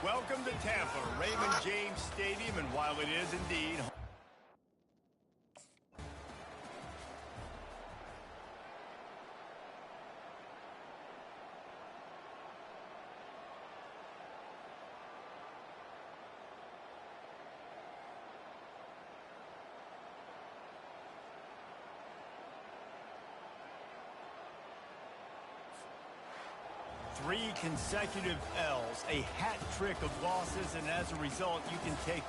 Welcome to Tampa, Raymond James Stadium, and while it is indeed... Three consecutive L's, a hat trick of losses, and as a result, you can take...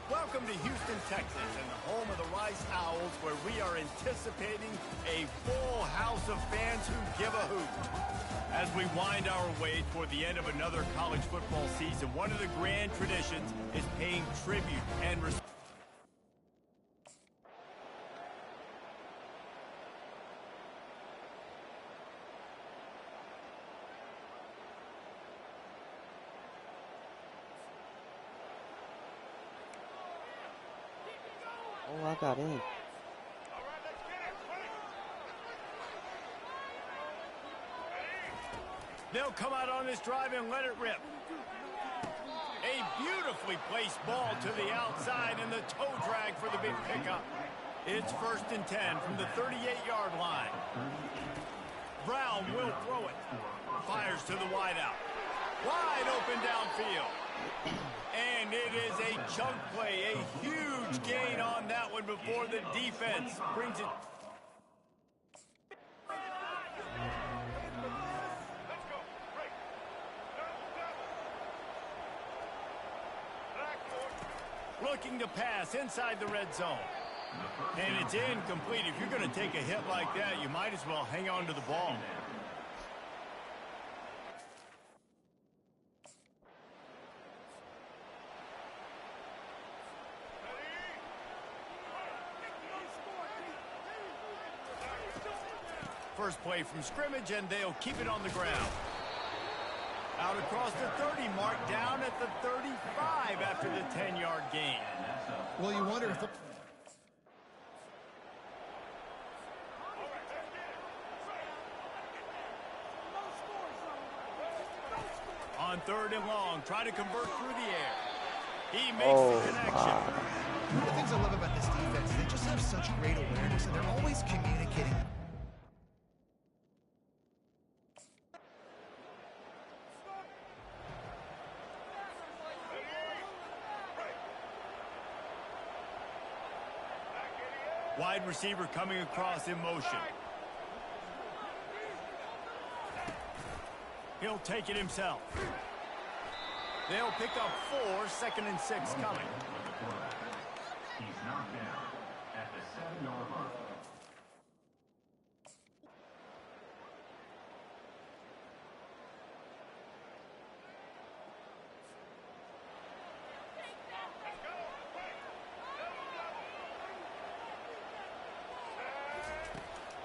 Welcome to Houston, Texas, and the home of the Rice Owls, where we are anticipating a full house of fans who give a hoot. As we wind our way toward the end of another college football season, one of the grand traditions is paying tribute and respect. Oh, I got in. They'll come out on this drive and let it rip. A beautifully placed ball to the outside and the toe drag for the big pickup. It's 1st and 10 from the 38-yard line. Brown will throw it. Fires to the wideout. Wide open downfield. And it is a chunk play, a huge gain on that one before the defense brings it. looking to pass inside the red zone. And it's incomplete. If you're going to take a hit like that, you might as well hang on to the ball. First play from scrimmage, and they'll keep it on the ground. Out across the 30, mark down at the 35 after the 10-yard gain. Well, you wonder if... On 3rd and long, try to convert through the air. He makes the connection. One of the things I love about this defense is they just have such great awareness, and they're always communicating. Wide receiver coming across in motion. He'll take it himself. They'll pick up 4, 2nd and 6 coming. He's knocked down at the 7-yard line.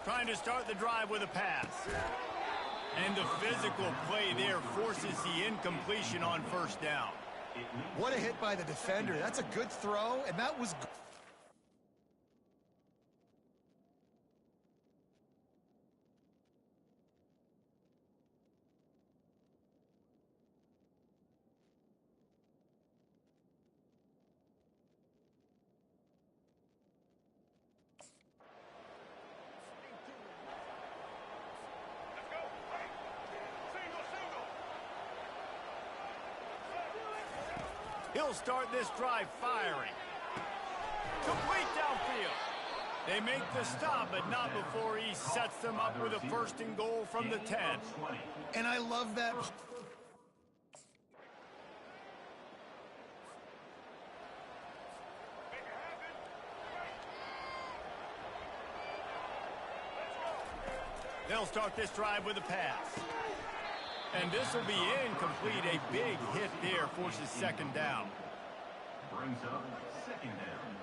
Trying to start the drive with a pass. And the physical play there forces the incompletion on 1st down. What a hit by the defender. That's a good throw, and that was... He'll start this drive firing. Complete downfield. They make the stop, but not before he sets them up with a 1st and goal from the 10. And I love that. They'll start this drive with a pass. And this will be incomplete. A big hit there forces 2nd down. Brings up 2nd down.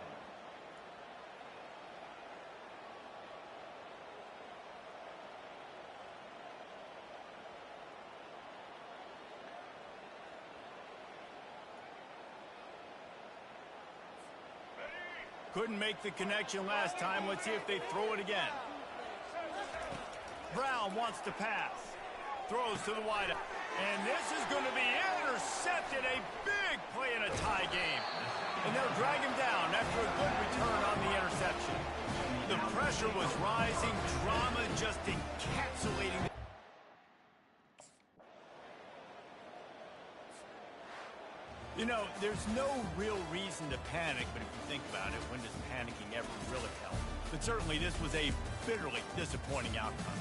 Couldn't make the connection last time. Let's see if they throw it again. Brown wants to pass. Throws to the wideout. And this is going to be intercepted. A big play in a tie game. And they'll drag him down after a good return on the interception. The pressure was rising. Drama just encapsulating. You know, there's no real reason to panic, but if you think about it, when does panicking ever really help? But certainly this was a bitterly disappointing outcome.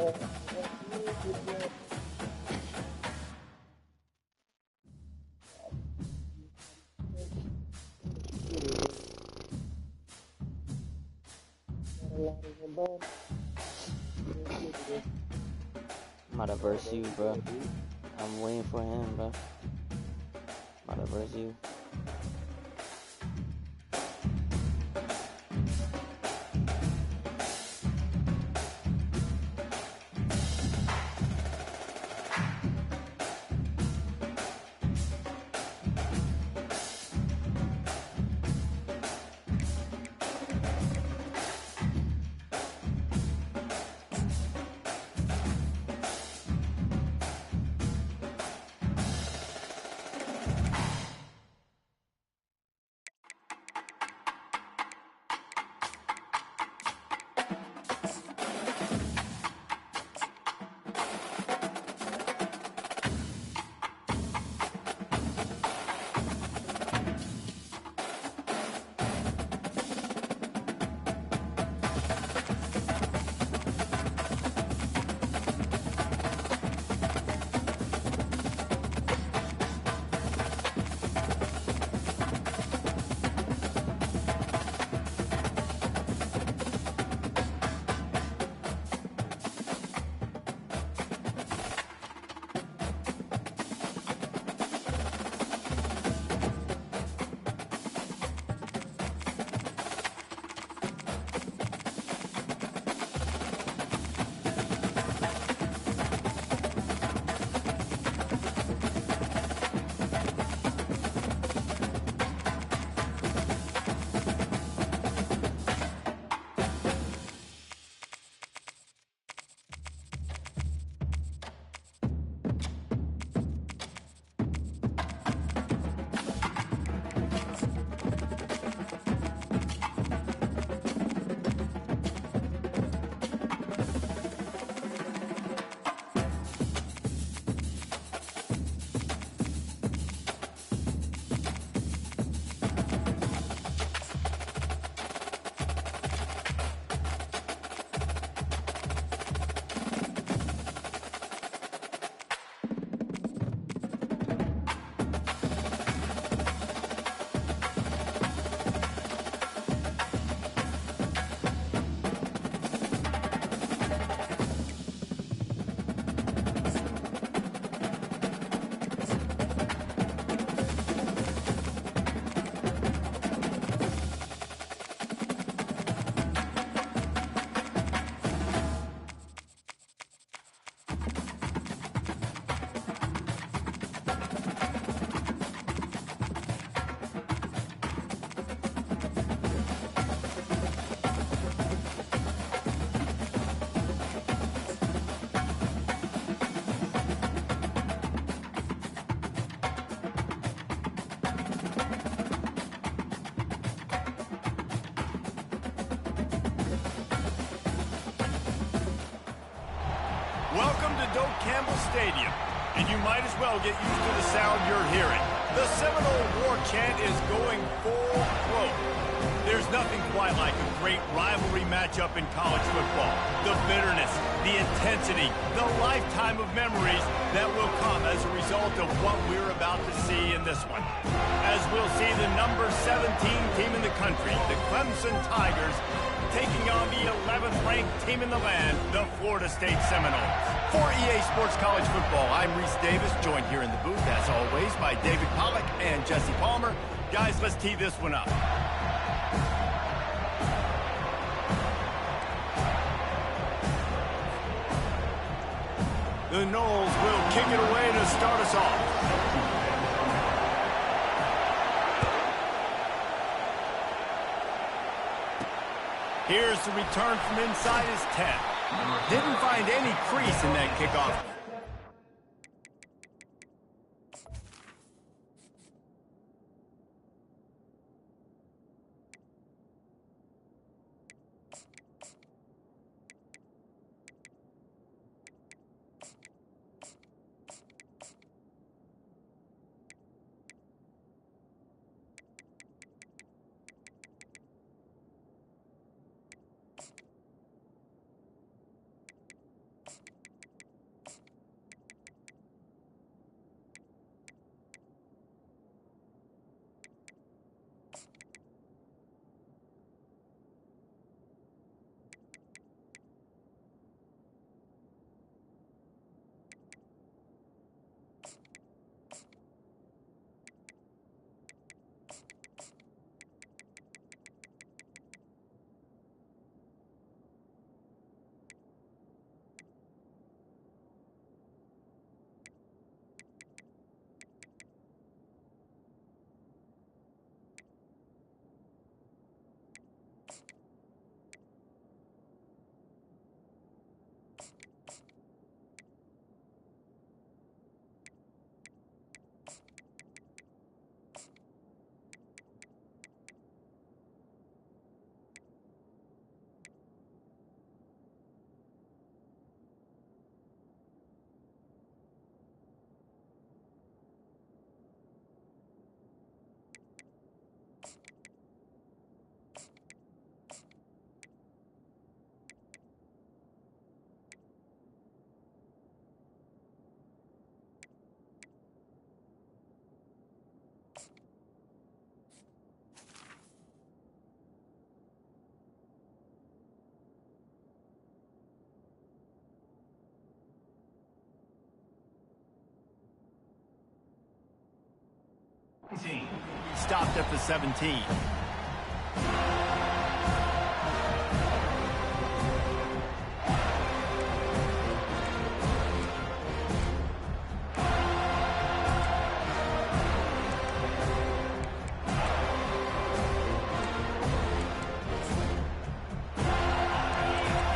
I'm about to verse you, bro. I'm waiting for him, bro. I'm about to verse you. Welcome to Doak Campbell Stadium, and you might as well get used to the sound you're hearing. The Seminole War chant is going full throat. There's nothing quite like a great rivalry matchup in college football. The bitterness, the intensity, the lifetime of memories that will come as a result of what we're about to see in this one. As we'll see the number 17 team in the country, the Clemson Tigers, taking on the 11th-ranked team in the land, the Florida State Seminoles. For EA Sports College Football, I'm Reese Davis, joined here in the booth, as always, by David Pollack and Jesse Palmer. Guys, let's tee this one up. The Noles will kick it away to start us off. Here's the return from inside his 10. Didn't find any crease in that kickoff. 17. Stopped at the 17.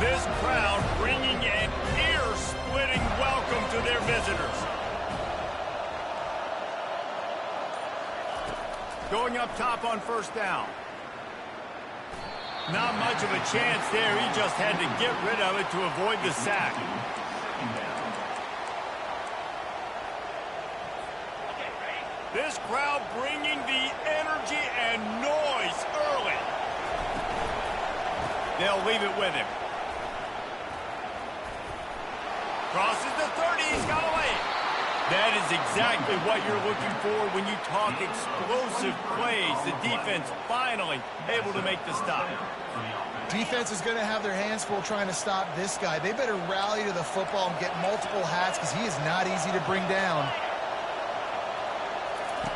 This crowd bringing an ear-splitting welcome to their visitors. Going up top on first down. Not much of a chance there. He just had to get rid of it to avoid the sack. This crowd bringing the energy and noise early. They'll leave it with him. Crosses the 30. He's got away. That is exactly what you're looking for when you talk explosive plays. The defense finally able to make the stop. Defense is going to have their hands full trying to stop this guy. They better rally to the football and get multiple hats because he is not easy to bring down.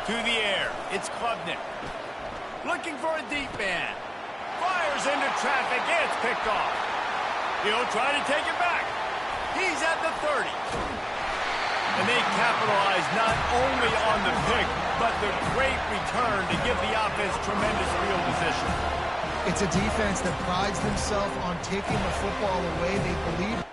To the air. It's Klubnik. Looking for a deep man. Fires into traffic. It's picked off. He'll try to take it back. He's at the 30. And they capitalize not only on the pick, but the great return to give the offense tremendous field position. It's a defense that prides themselves on taking the football away. They believe.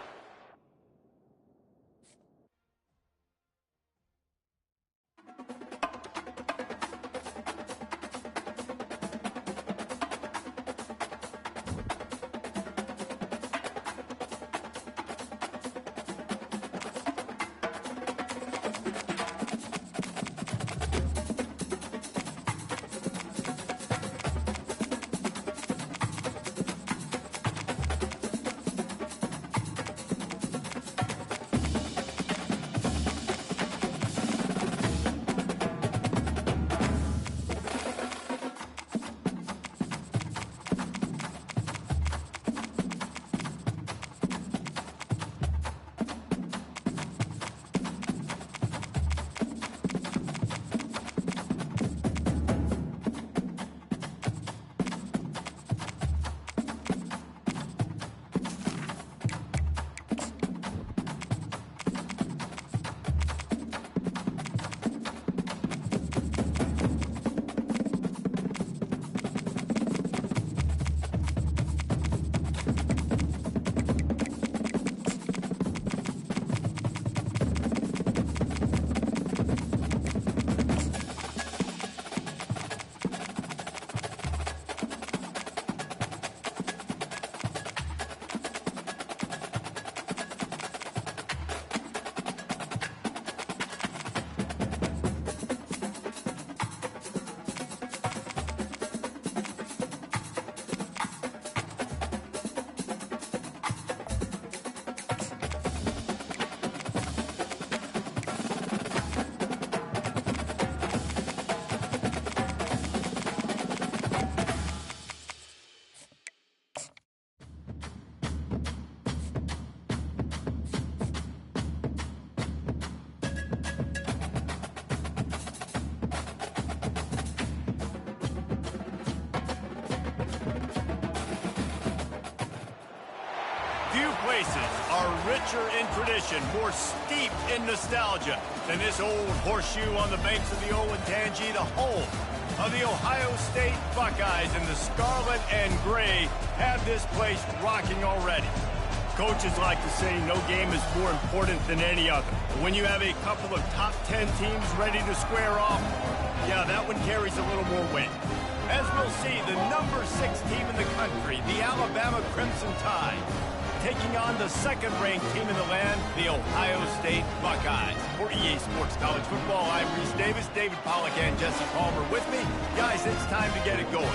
Few places are richer in tradition, more steeped in nostalgia than this old horseshoe on the banks of the old Ncaa, the home of the Ohio State Buckeyes. And the scarlet and gray have this place rocking already. Coaches like to say no game is more important than any other. But when you have a couple of top 10 teams ready to square off, yeah, that one carries a little more weight. As we'll see, the number 6 team in the country, the Alabama Crimson Tide, taking on the second-ranked team in the land, the Ohio State Buckeyes. For EA Sports College Football, I'm Reese Davis, David Pollack, and Jesse Palmer with me. Guys, it's time to get it going.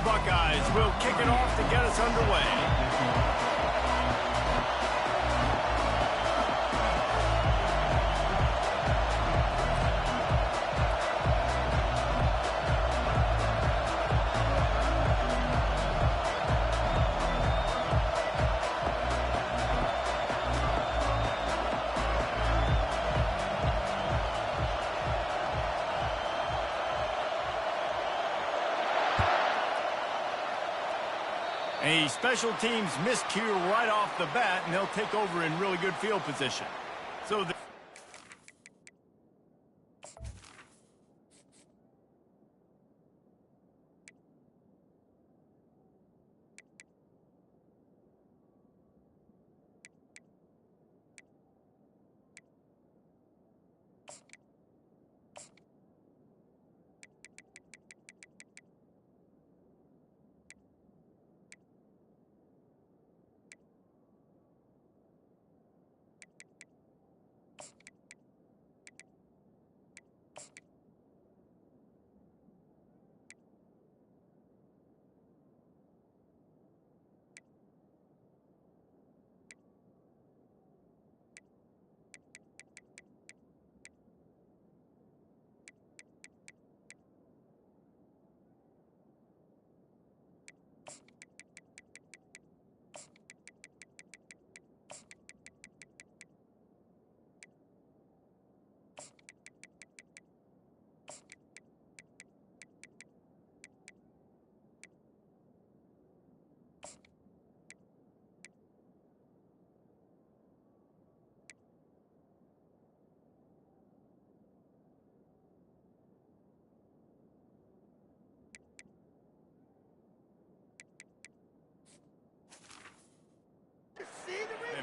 Buckeyes will kick it off to get us underway. A special teams miscue right off the bat, and they'll take over in really good field position. So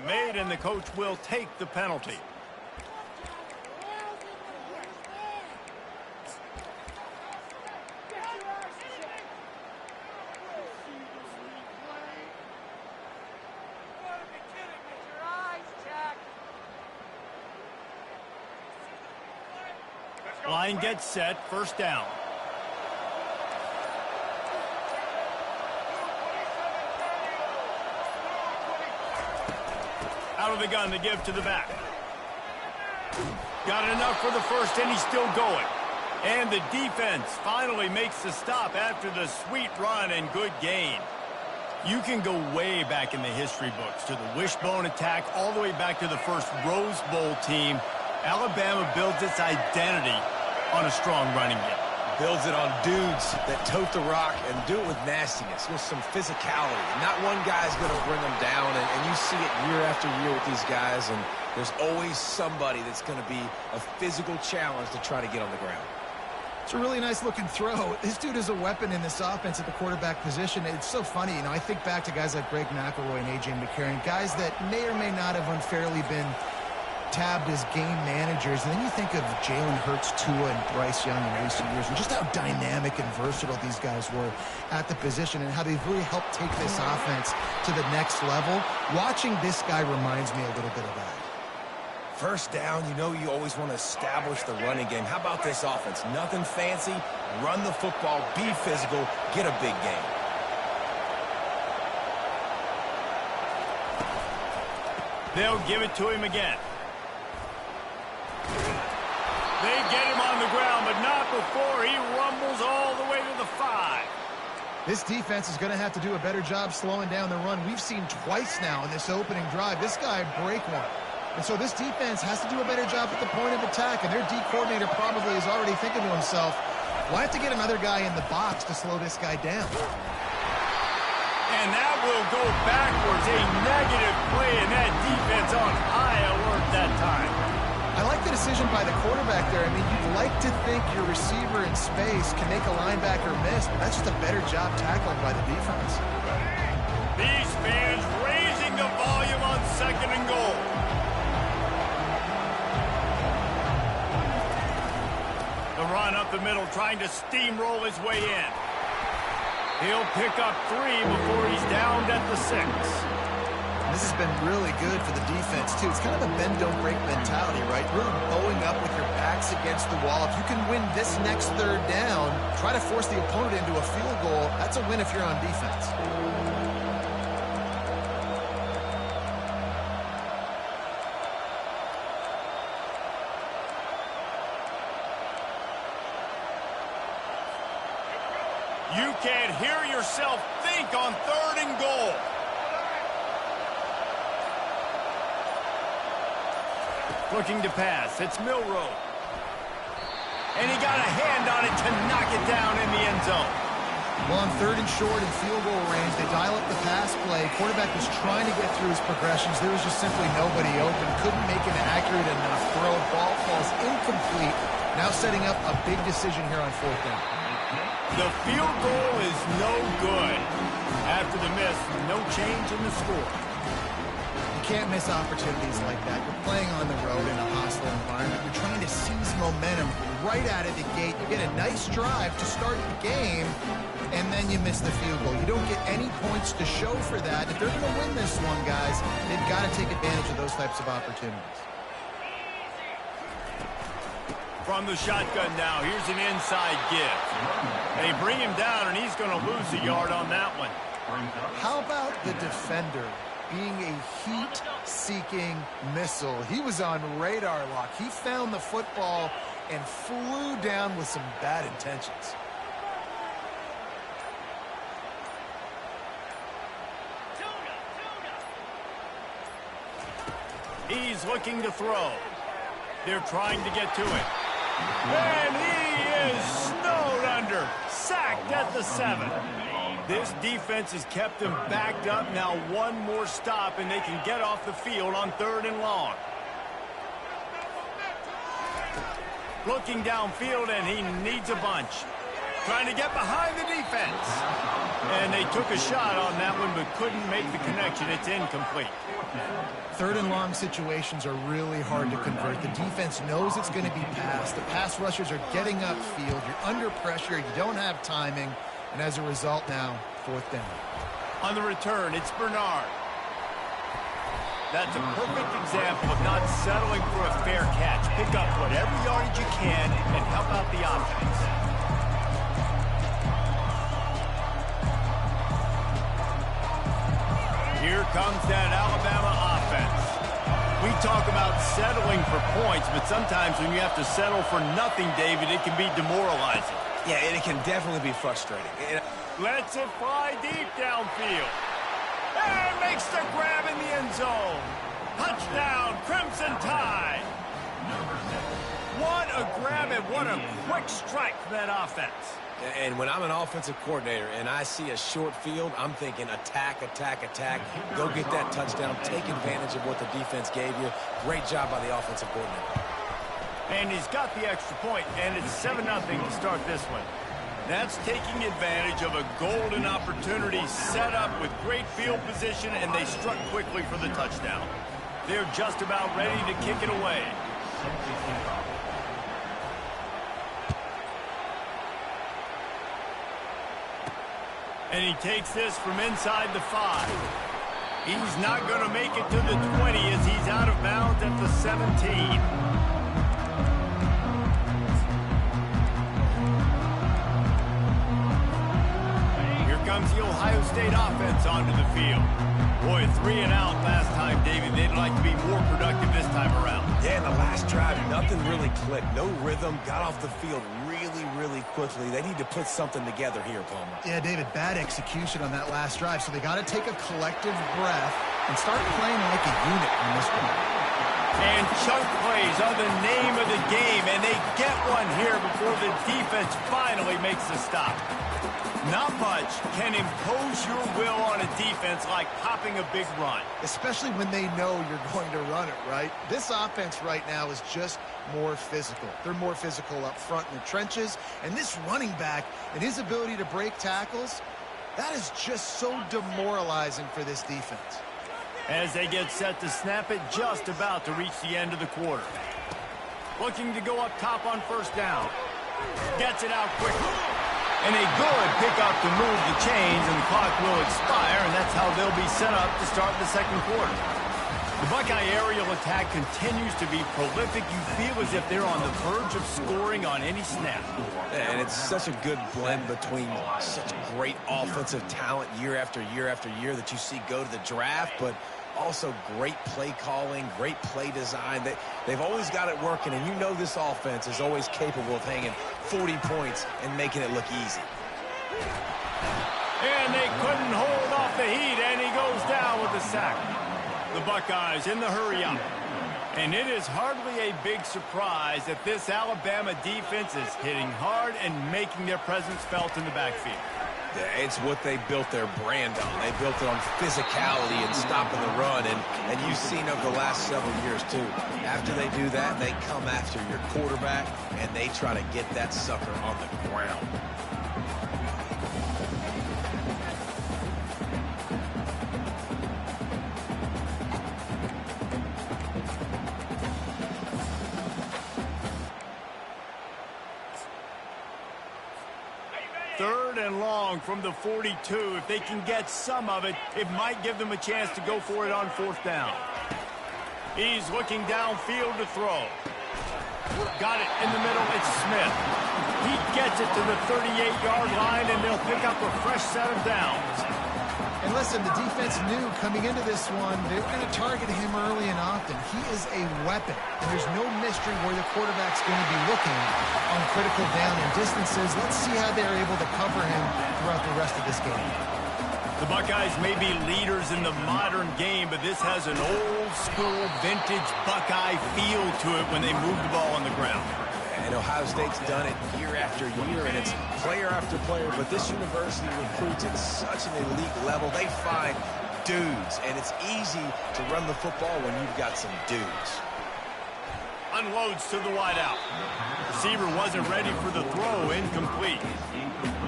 made, and the coach will take the penalty. Line gets set, first down. Out of the gun to give to the back. Got enough for the first, and he's still going. And the defense finally makes the stop after the sweet run and good gain. You can go way back in the history books to the wishbone attack, all the way back to the first Rose Bowl team. Alabama builds its identity on a strong running game. Builds it on dudes that tote the rock and do it with nastiness, with some physicality. Not one guy's going to bring them down, and you see it year after year with these guys, and there's always somebody that's going to be a physical challenge to try to get on the ground. It's a really nice-looking throw. This dude is a weapon in this offense at the quarterback position. It's so funny, you know, I think back to guys like Greg McElroy and A.J. McCarron, guys that may or may not have unfairly been tabbed as game managers, and then you think of Jalen Hurts, Tua, and Bryce Young in recent years, and just how dynamic and versatile these guys were at the position and how they've really helped take this offense to the next level. Watching this guy reminds me a little bit of that. First down, you know you always want to establish the running game. How about this offense? Nothing fancy. Run the football, be physical, get a big gain. They'll give it to him again. They get him on the ground, but not before he rumbles all the way to the 5. This defense is going to have to do a better job slowing down the run. We've seen twice now in this opening drive this guy break one. And so this defense has to do a better job at the point of attack, and their D coordinator probably is already thinking to himself, well, I have to get another guy in the box to slow this guy down. And that will go backwards. A negative play, and that defense on high alert that time. I like the decision by the quarterback there. I mean, you'd like to think your receiver in space can make a linebacker miss, but that's just a better job tackling by the defense. These fans raising the volume on 2nd and goal. The run up the middle, trying to steamroll his way in. He'll pick up 3 before he's downed at the 6. This has been really good for the defense, too. It's kind of a bend-don't-break mentality, right? Really bowing up with your backs against the wall. If you can win this next third down, try to force the opponent into a field goal. That's a win if you're on defense. You can't hear yourself think on 3rd and goal. Looking to pass. It's Milroe. And he got a hand on it to knock it down in the end zone. Well, on 3rd and short and field goal range, they dial up the pass play. Quarterback was trying to get through his progressions. There was just simply nobody open. Couldn't make an accurate enough throw. Ball falls incomplete. Now setting up a big decision here on 4th down. The field goal is no good. After the miss, no change in the score. You can't miss opportunities like that. You're playing on the road in a hostile environment. You're trying to seize momentum right out of the gate. You get a nice drive to start the game, and then you miss the field goal. You don't get any points to show for that. If they're going to win this one, guys, they've got to take advantage of those types of opportunities. From the shotgun now, here's an inside give. They bring him down, and he's going to lose a yard on that one. How about the defender being a heat-seeking missile? He was on radar lock. He found the football and flew down with some bad intentions. He's looking to throw. They're trying to get to it. And he is snowed under. Sacked at the 7. This defense has kept them backed up. Now one more stop, and they can get off the field on 3rd and long. Looking downfield, and he needs a bunch. Trying to get behind the defense. And they took a shot on that one, but couldn't make the connection. It's incomplete. 3rd and long situations are really hard to convert. The defense knows it's going to be passed. The pass rushers are getting upfield. You're under pressure. You don't have timing. And as a result now, 4th down. On the return, it's Bernard. That's a perfect example of not settling for a fair catch. Pick up whatever yardage you can and help out the offense. Here comes that Alabama offense. We talk about settling for points, but sometimes when you have to settle for nothing, David, it can be demoralizing. Yeah, and it can definitely be frustrating. Lets it fly deep downfield. And makes the grab in the end zone. Touchdown, Crimson Tide. What a grab and what a quick strike from that offense. And when I'm an offensive coordinator and I see a short field, I'm thinking attack, attack, attack. Go get that touchdown. Take advantage of what the defense gave you. Great job by the offensive coordinator. And he's got the extra point, and it's 7-0 to start this one. That's taking advantage of a golden opportunity set up with great field position, and they struck quickly for the touchdown. They're just about ready to kick it away. And he takes this from inside the 5. He's not going to make it to the 20 as he's out of bounds at the 17. Comes the Ohio State offense onto the field. Boy, 3 and out last time, David. They'd like to be more productive this time around. Yeah, in the last drive, nothing really clicked. No rhythm. Got off the field really quickly. They need to put something together here, Palmer. Yeah, David, bad execution on that last drive. So they got to take a collective breath and start playing like a unit on this one. And chunk plays are the name of the game, and they get one here before the defense finally makes the stop. Not much can impose your will on a defense like popping a big run. Especially when they know you're going to run it, right? This offense right now is just more physical. They're more physical up front in the trenches. And this running back and his ability to break tackles, that is just so demoralizing for this defense. As they get set to snap it, just about to reach the end of the quarter. Looking to go up top on 1st down. Gets it out quickly. And a good pickup to move the chains, and the clock will expire, and that's how they'll be set up to start the second quarter. The Buckeye aerial attack continues to be prolific. You feel as if they're on the verge of scoring on any snap. And it's such a good blend between such great offensive talent year after year after year that you see go to the draft, but also great play calling, great play design. They've always got it working, and you know this offense is always capable of hanging 40 points and making it look easy. And they couldn't hold off the heat, and he goes down with the sack. The Buckeyes in the hurry-up. And it is hardly a big surprise that this Alabama defense is hitting hard and making their presence felt in the backfield. Yeah, it's what they built their brand on. They built it on physicality and stopping the run, and you've seen over the last several years, too. After they do that, they come after your quarterback, and they try to get that sucker on the ground. Third and long from the 42. If they can get some of it, it might give them a chance to go for it on fourth down. He's looking downfield to throw. Got it in the middle. It's Smith. He gets it to the 38-yard line, and they'll pick up a fresh set of downs. And listen, the defense knew coming into this one, they were going to target him early and often. He is a weapon, and there's no mystery where the quarterback's going to be looking on critical down and distances. Let's see how they're able to cover him throughout the rest of this game. The Buckeyes may be leaders in the modern game, but this has an old-school, vintage Buckeye feel to it when they move the ball on the ground. And Ohio State's done it year after year, and it's player after player. But this university recruits at such an elite level. They find dudes, and it's easy to run the football when you've got some dudes. Unloads to the wideout. Receiver wasn't ready for the throw. Incomplete.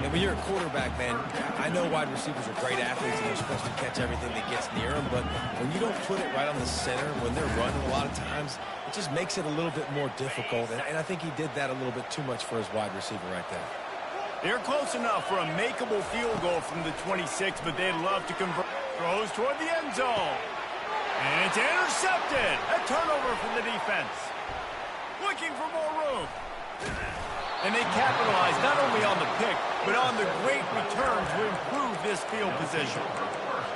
And when you're a quarterback, man, I know wide receivers are great athletes and they're supposed to catch everything that gets near them, but when you don't put it right on the center, when they're running a lot of times, it just makes it a little bit more difficult. And I think he did that a little bit too much for his wide receiver right there. They're close enough for a makeable field goal from the 26, but they'd love to convert. Throws toward the end zone. And it's intercepted. A turnover for the defense. Looking for more room. And they capitalize not only on the pick, but on the great return to improve this field position.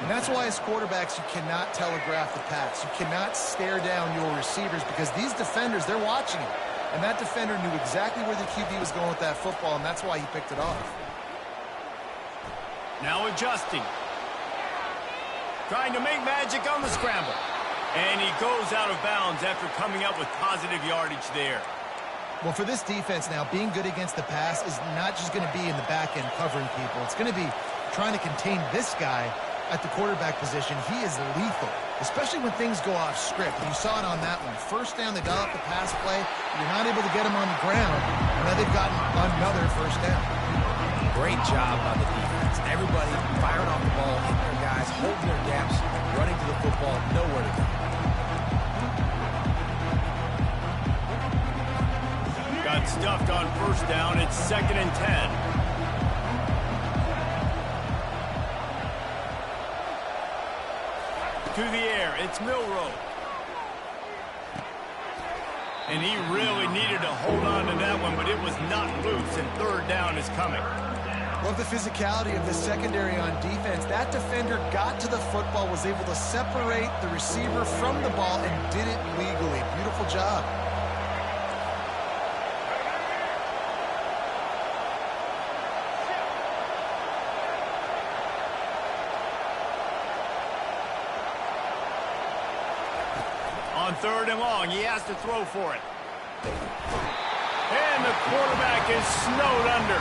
And that's why as quarterbacks, you cannot telegraph the pass. You cannot stare down your receivers because these defenders, they're watching it. And that defender knew exactly where the QB was going with that football, and that's why he picked it off. Now adjusting. Trying to make magic on the scramble. And he goes out of bounds after coming up with positive yardage there. Well, for this defense now, being good against the pass is not just going to be in the back end covering people. It's going to be trying to contain this guy at the quarterback position. He is lethal, especially when things go off script. You saw it on that one. First down, they dial up the pass play. You're not able to get him on the ground, and now they've gotten another first down. Great job by the defense. Everybody firing off the ball, hitting their guys, holding their gaps, running to the football, nowhere to go. Got stuffed on first down. It's 2nd and 10. To the air. It's Milroe. And he really needed to hold on to that one, but it was not loose, and third down is coming. Love the physicality of the secondary on defense. That defender got to the football, was able to separate the receiver from the ball, and did it legally. Beautiful job. On 3rd and long, he has to throw for it. And the quarterback is snowed under.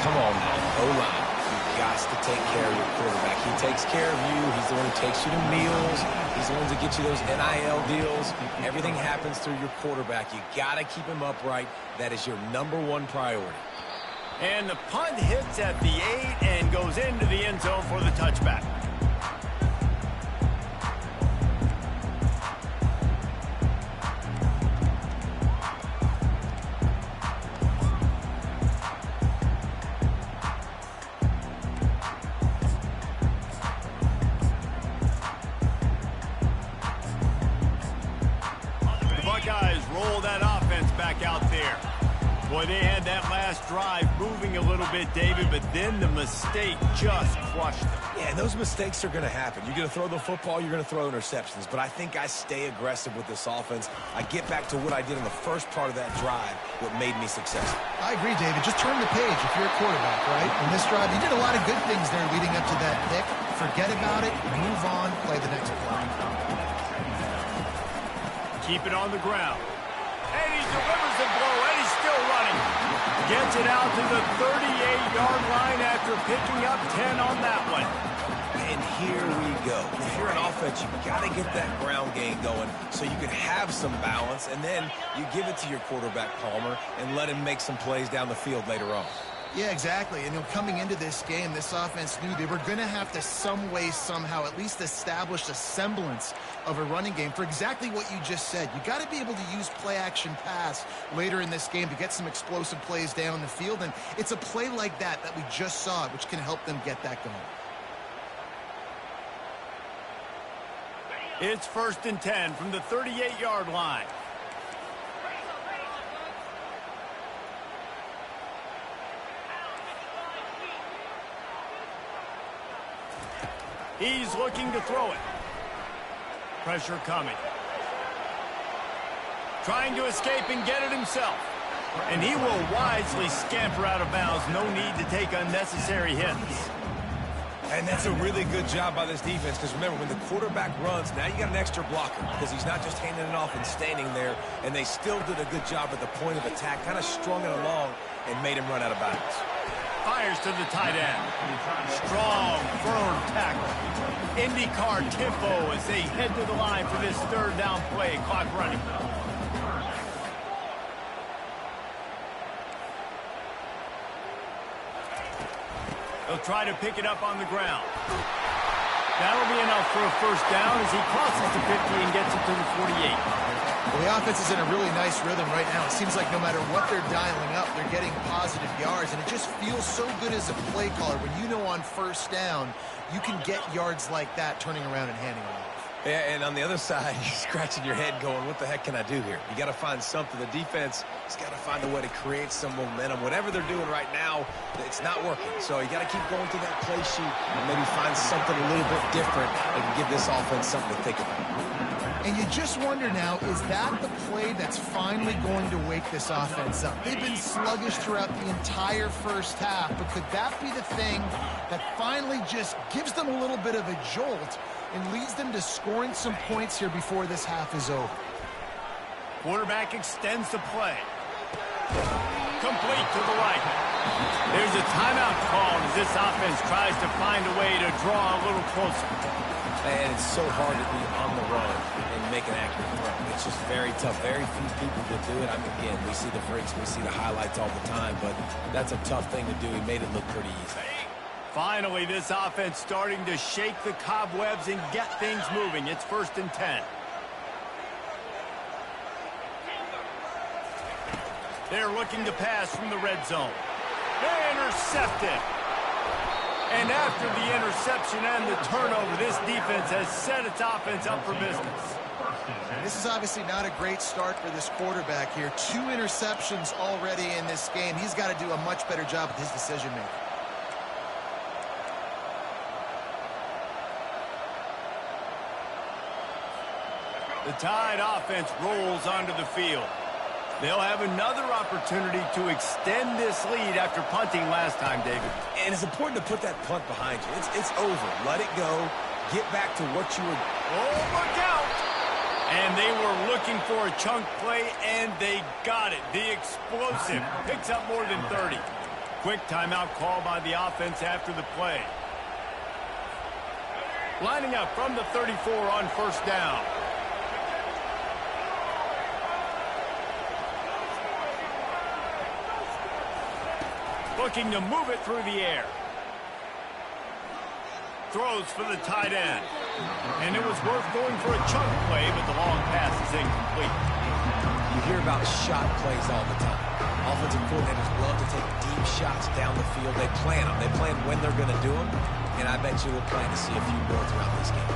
Come on now, O-line. You've got to take care of your quarterback. He takes care of you. He's the one who takes you to meals. He's the one to get you those NIL deals. Everything happens through your quarterback. You got to keep him upright. That is your #1 priority. And the punt hits at the 8 and goes into the end zone for the touchback. quarterback out there. Boy, they had that last drive moving a little bit, David, but then the mistake just crushed them. Yeah, and those mistakes are going to happen. You're going to throw the football, you're going to throw interceptions. But I think I stay aggressive with this offense. I get back to what I did in the first part of that drive, what made me successful. I agree, David. Just turn the page if you're a quarterback, right? In this drive, you did a lot of good things there leading up to that pick. Forget about it, move on, play the next play. Keep it on the ground. And he delivers the blow, and he's still running. Gets it out to the 38-yard line after picking up 10 on that one. And here we go. If you're an offense, you've got to get that ground game going so you can have some balance, and then you give it to your quarterback, Palmer, and let him make some plays down the field later on. Yeah, exactly. And coming into this game, this offense knew they were going to have to some way, somehow, at least establish a semblance of a running game for exactly what you just said. You got to be able to use play-action pass later in this game to get some explosive plays down the field. And it's a play like that we just saw, which can help them get that going. It's 1st and 10 from the 38-yard line. He's looking to throw it. Pressure coming. Trying to escape and get it himself. And he will wisely scamper out of bounds. No need to take unnecessary hits. And that's a really good job by this defense, because remember, when the quarterback runs, now you got an extra blocker, because he's not just handing it off and standing there, and they still did a good job at the point of attack, kind of strung it along and made him run out of bounds. Fires to the tight end. Strong, firm tackle. IndyCar tempo as they head to the line for this 3rd down play. Clock running. They'll try to pick it up on the ground. That'll be enough for a 1st down as he crosses the 50 and gets it to the 48. Well, the offense is in a really nice rhythm right now. It seems like no matter what they're dialing up, they're getting positive yards, and it just feels so good as a play caller when you know on 1st down you can get yards like that turning around and handing it off. Yeah, and on the other side, you're scratching your head going, what the heck can I do here? You got to find something. The defense has got to find a way to create some momentum. Whatever they're doing right now, it's not working. So you got to keep going through that play sheet and maybe find something a little bit different that can give this offense something to think about. And you just wonder now, is that the play that's finally going to wake this offense up? They've been sluggish throughout the entire 1st half, but could that be the thing that finally just gives them a little bit of a jolt and leads them to scoring some points here before this half is over? Quarterback extends the play. Complete to the right. There's a timeout called as this offense tries to find a way to draw a little closer. And it's so hard to be on the run and make an accurate throw. It's just very tough. Very few people can do it. I mean, again, we see the freaks, we see the highlights all the time, but that's a tough thing to do. He made it look pretty easy. Finally, this offense starting to shake the cobwebs and get things moving. It's 1st and 10. They're looking to pass from the red zone. Intercepted. And after the interception and the turnover, this defense has set its offense up for business. This is obviously not a great start for this quarterback here. 2 interceptions already in this game. He's got to do a much better job with his decision-making. The Tide offense rolls onto the field. They'll have another opportunity to extend this lead after punting last time, David. And it's important to put that punt behind you. It's over. Let it go. Get back to what you were... Oh, look out! And they were looking for a chunk play, and they got it. The explosive picks up more than 30. Quick timeout call by the offense after the play. Lining up from the 34 on 1st down. Looking to move it through the air. Throws for the tight end. And it was worth going for a chunk play, but the long pass is incomplete. You hear about shot plays all the time. Offensive coordinators love to take deep shots down the field. They plan them. They plan when they're going to do them. And I bet you we'll plan to see a few more throughout this game.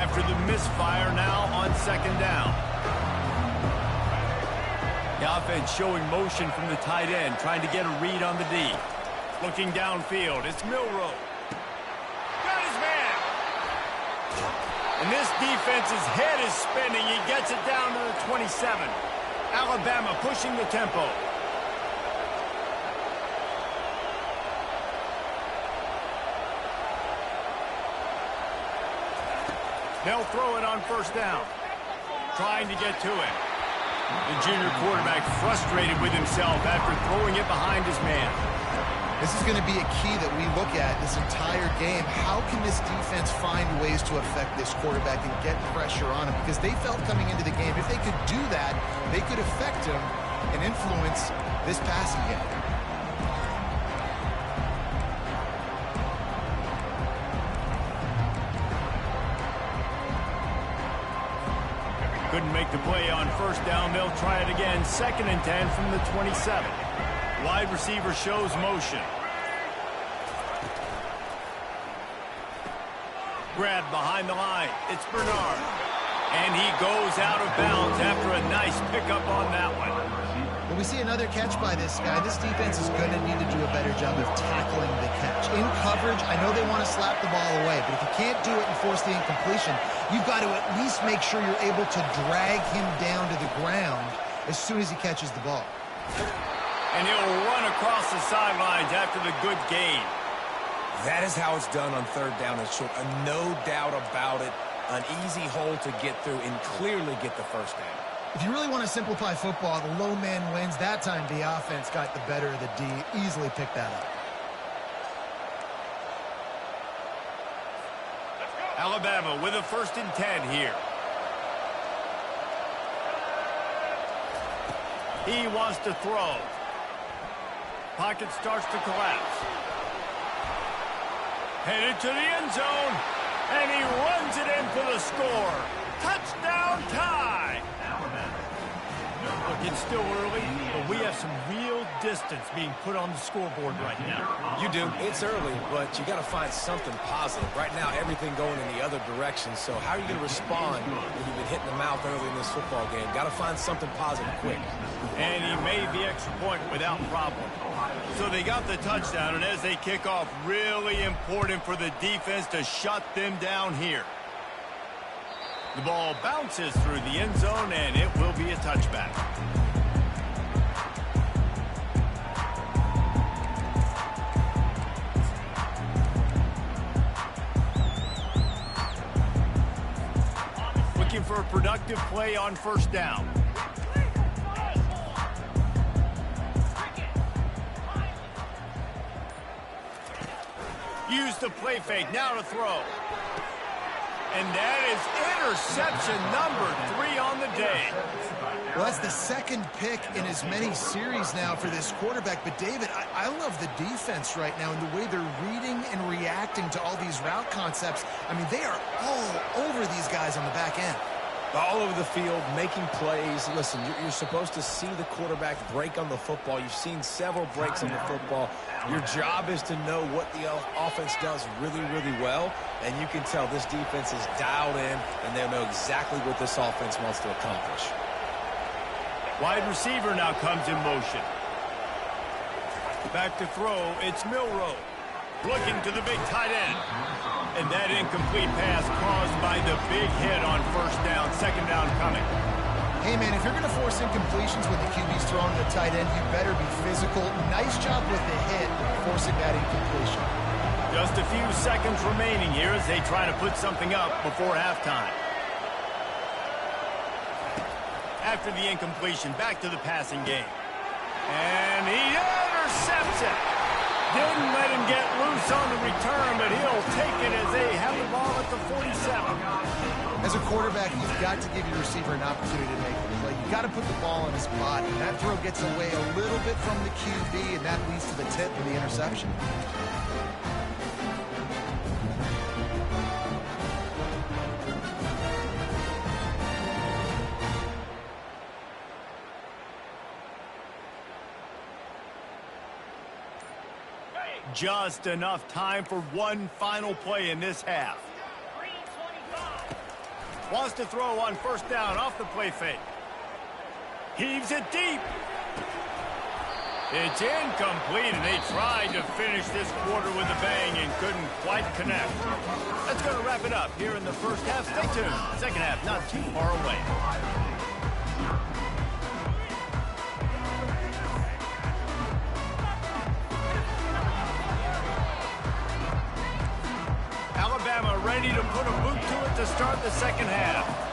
After the misfire, now on 2nd down. The offense showing motion from the tight end, trying to get a read on the D. Looking downfield, it's Milroe. Got his man. And this defense's head is spinning. He gets it down to the 27. Alabama pushing the tempo. They'll throw it on first down. Trying to get to it. The junior quarterback frustrated with himself after throwing it behind his man. This is going to be a key that we look at this entire game. How can this defense find ways to affect this quarterback and get pressure on him? Because they felt coming into the game, if they could do that, they could affect him and influence this passing game. Couldn't make the play on first down. They'll try it again. 2nd and 10 from the 27. Wide receiver shows motion. Grab behind the line. It's Bernard. And he goes out of bounds after a nice pickup on that one. When we see another catch by this guy, this defense is going to need to do a better job of tackling the catch. In coverage, I know they want to slap the ball away, but if you can't do it and force the incompletion, you've got to at least make sure you're able to drag him down to the ground as soon as he catches the ball. And he'll run across the sidelines after the good gain. That is how it's done on 3rd down and short. No doubt about it. An easy hole to get through and clearly get the first down. If you really want to simplify football, the low man wins. That time the offense got the better of the D. Easily picked that up. Alabama with a 1st and 10 here. He wants to throw. Pocket starts to collapse. Headed to the end zone. And he runs it in for the score. Touchdown tie. Look, it's still early, but we have some real distance being put on the scoreboard right now. You do. It's early, but you got to find something positive. Right now, everything going in the other direction. So how are you going to respond when you've been hit in the mouth early in this football game? Got to find something positive quick. And he made the extra point without problem. So they got the touchdown, and as they kick off, really important for the defense to shut them down here. The ball bounces through the end zone, and it will be a touchback. Looking for a productive play on first down. Use the play fake, now to throw. And that is interception number 3 on the day. Well, that's the 2nd pick in as many series now for this quarterback. But, David, I love the defense right now and the way they're reading and reacting to all these route concepts. I mean, they are all over these guys on the back end. All over the field, making plays. Listen, you're supposed to see the quarterback break on the football. You've seen several breaks on the football. Your job is to know what the offense does really, really well. And you can tell this defense is dialed in, and they know exactly what this offense wants to accomplish. Wide receiver now comes in motion. Back to throw, it's Milroe. Looking to the big tight end. And that incomplete pass caused by the big hit on first down. 2nd down coming. Hey, man, if you're going to force incompletions when the QB's throwing the tight end, you better be physical. Nice job with the hit, forcing that incompletion. Just a few seconds remaining here as they try to put something up before halftime. After the incompletion, back to the passing game. And he intercepts it. Didn't let him get loose on the return, but he'll take it as they have the ball at the 47. As a quarterback, you've got to give your receiver an opportunity to make the play. You've got to put the ball on his body. And that throw gets away a little bit from the QB, and that leads to the tip and the interception. Just enough time for one final play in this half. Wants to throw on first down off the play fake. Heaves it deep. It's incomplete, and they tried to finish this quarter with a bang and couldn't quite connect. That's going to wrap it up here in the first half. Stay tuned. Second half not too far away. Alabama ready to put a boot to it to start the second half.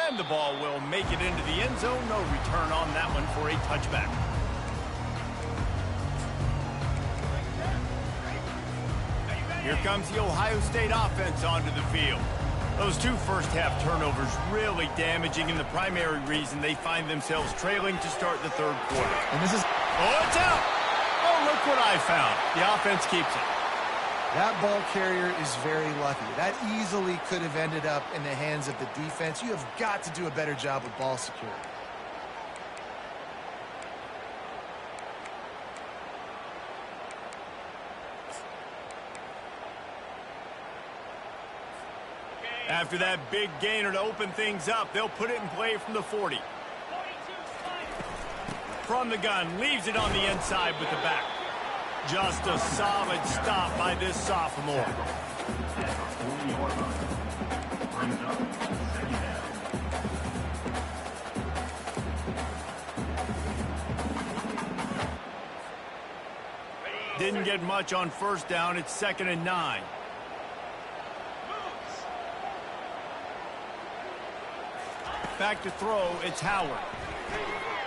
And the ball will make it into the end zone. No return on that one for a touchback. Here comes the Ohio State offense onto the field. Those two first-half turnovers really damaging, and the primary reason they find themselves trailing to start the third quarter. And this is... Oh, it's out! Oh, look what I found. The offense keeps it. That ball carrier is very lucky. That easily could have ended up in the hands of the defense. You have got to do a better job with ball security. After that big gainer to open things up, they'll put it in play from the 40. From the gun, leaves it on the inside with the back. Just a solid stop by this sophomore. Didn't get much on first down. It's 2nd and 9. Back to throw, it's Howard.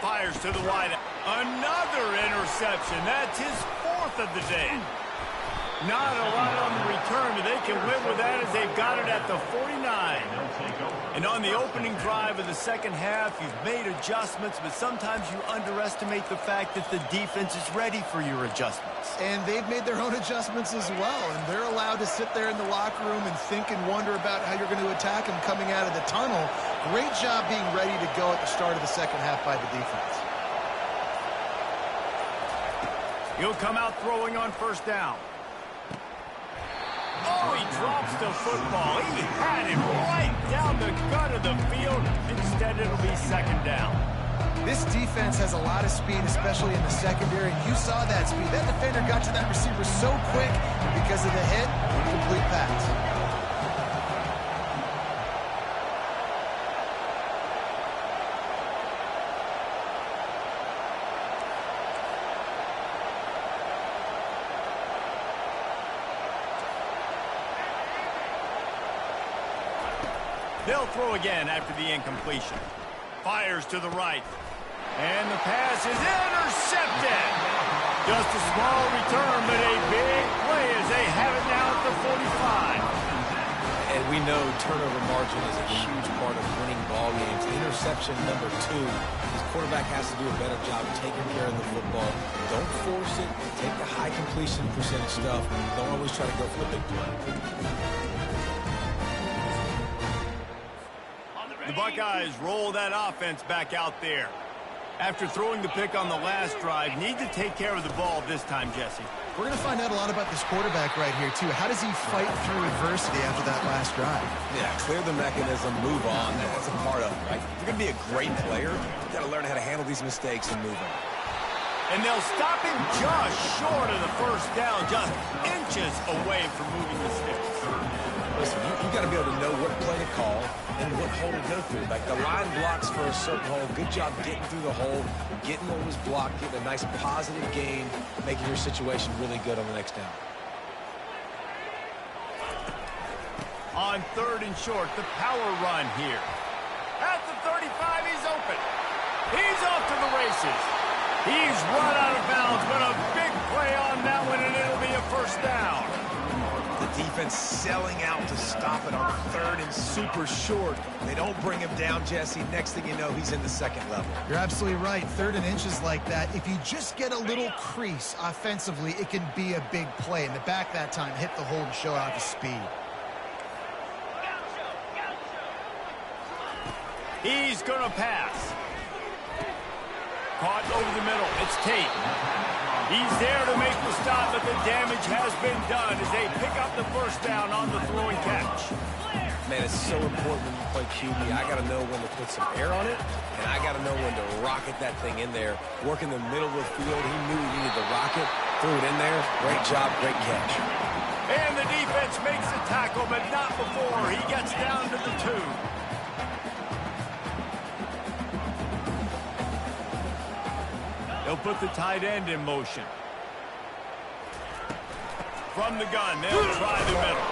Fires to the wide. Another interception. That's his 4th of the day. Not a lot on the return, but they can live with that as they've got it at the 49. And on the opening drive of the second half, you've made adjustments, but sometimes you underestimate the fact that the defense is ready for your adjustments. And they've made their own adjustments as well, and they're allowed to sit there in the locker room and think and wonder about how you're going to attack them coming out of the tunnel. Great job being ready to go at the start of the second half by the defense. He'll come out throwing on first down. Oh, he drops the football. He had it right down the gut of the field. Instead, it'll be 2nd down. This defense has a lot of speed, especially in the secondary. You saw that speed. That defender got to that receiver so quick, and because of the hit, incomplete pass. They'll throw again after the incompletion. Fires to the right. And the pass is intercepted. Just a small return, but a big play as they have it now at the 45. And we know turnover margin is a huge part of winning ball games. Interception number 2. This quarterback has to do a better job taking care of the football. Don't force it. Take the high completion percentage stuff. Don't always try to go for the big play. The Buckeyes roll that offense back out there. After throwing the pick on the last drive, need to take care of the ball this time, Jesse. We're going to find out a lot about this quarterback right here, too. How does he fight through adversity after that last drive? Yeah, clear the mechanism, move on. That's a part of it, right? If you're going to be a great player, you've got to learn how to handle these mistakes and move on. And they'll stop him just short of the first down, just inches away from moving the sticks. Listen, you got to be able to know what play to call and what hole to go through. Like the line blocks for a certain hole. Good job getting through the hole, getting what was blocked, getting a nice positive gain, making your situation really good on the next down. On 3rd and short, the power run here. At the 35, he's open. He's off to the races. He's run out of bounds, but a big play on that one, and it'll be a first down. The defense selling out to stop it on 3rd and super short. They don't bring him down, Jesse. Next thing you know, he's in the 2nd level. You're absolutely right. 3rd and inches like that, if you just get a little crease offensively, it can be a big play. In the back that time, hit the hole and show out the speed. He's going to pass. Caught over the middle. It's Tate. He's there to make the stop, but the damage has been done as they pick up the first down on the throwing catch. Man, it's so important when you play QB. I got to know when to put some air on it, and I got to know when to rocket that thing in there. Work in the middle of the field. He knew he needed to rocket, threw it in there. Great job, great catch. And the defense makes the tackle, but not before he gets down to the 2. They'll put the tight end in motion. From the gun, they'll try the middle.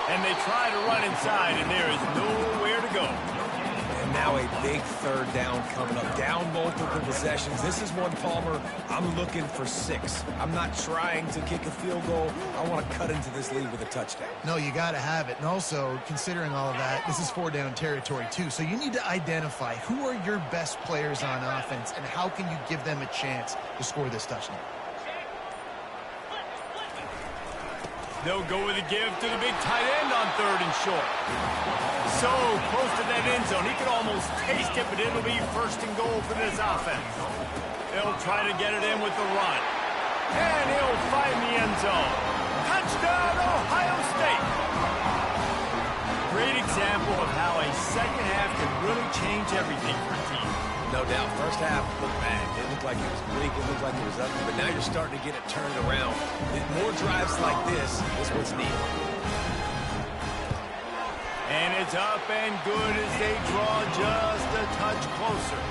And they try to run inside, and there is nowhere to go. And now a big third down coming up. Down multiple possessions. This is one, Palmer, I'm looking for 6. I'm not trying to kick a field goal. I want to cut into this lead with a touchdown. No, you got to have it. And also, considering all of that, this is 4-down territory, too. So you need to identify who are your best players on offense and how can you give them a chance to score this touchdown. They'll go with a give to the big tight end on 3rd and short. So close to that end zone. He could almost taste it, but it'll be 1st and goal for this offense. They'll try to get it in with the run. And he'll find the end zone. Touchdown, Ohio State! Great example of how a second half can really change everything for a team. No doubt. First half looked bad. It looked like it was weak. It looked like it was ugly. But now you're starting to get it turned around. More drives like this is what's needed. And it's up and good as they draw just a touch closer.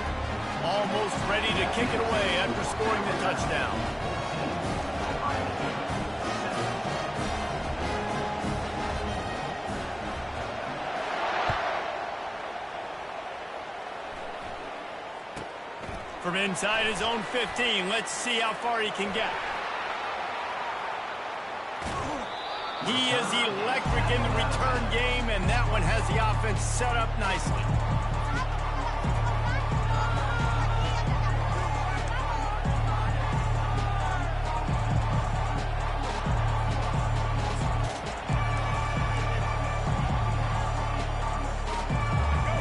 Almost ready to kick it away after scoring the touchdown. From inside his own 15, let's see how far he can get. He is electric in the return game, and that one has the offense set up nicely.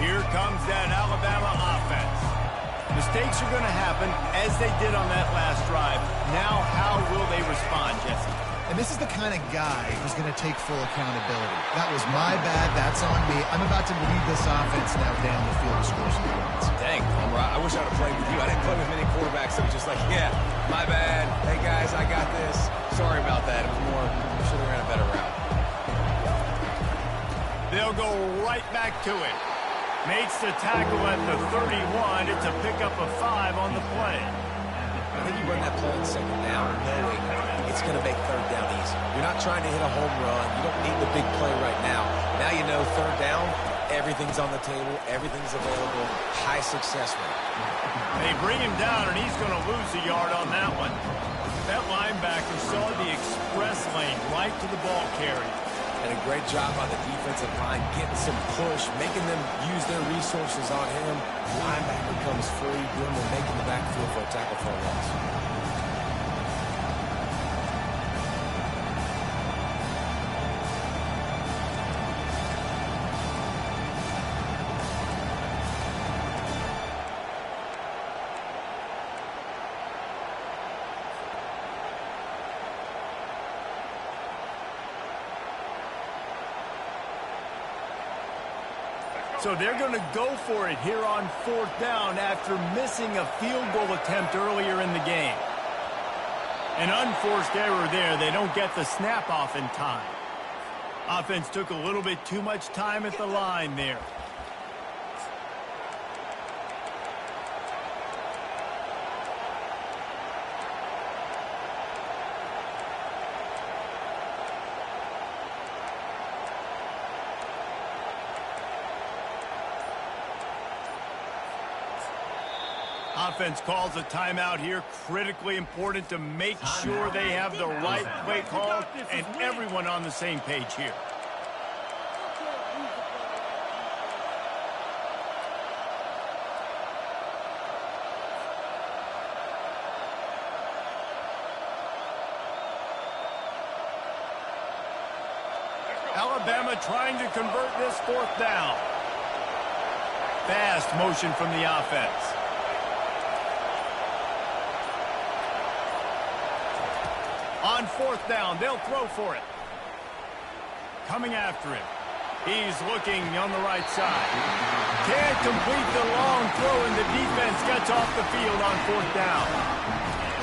Here comes that Alabama offense. Mistakes are going to happen, as they did on that last drive. Now, how will they respond, Jesse? And this is the kind of guy who's going to take full accountability. That was my bad. That's on me. I'm about to lead this offense now down the field to score some points. Dang, I wish I'd have played with you. I didn't play with many quarterbacks that were just like, yeah, my bad. Hey, guys, I got this. Sorry about that. It was more, should have ran a better route. They'll go right back to it. Makes the tackle at the 31. It's a pickup of 5 on the play. I think you run that play on 2nd down knowing it's going to make 3rd down easy. You're not trying to hit a home run. You don't need the big play right now. Now you know 3rd down, everything's on the table, everything's available, high success rate. They bring him down, and he's going to lose a yard on that one. That linebacker saw the express lane right to the ball carrier. And a great job on the defensive line, getting some push, making them use their resources on him. Linebacker comes free, doing the making the backfield for a tackle for a loss. So they're going to go for it here on 4th down after missing a field goal attempt earlier in the game. An unforced error there. They don't get the snap off in time. Offense took a little bit too much time at the line there. Offense calls a timeout here. Critically important to make sure they have the right play call and everyone on the same page here. Alabama trying to convert this 4th down. Fast motion from the offense. On 4th down, they'll throw for it. Coming after him. He's looking on the right side. Can't complete the long throw, and the defense gets off the field on 4th down.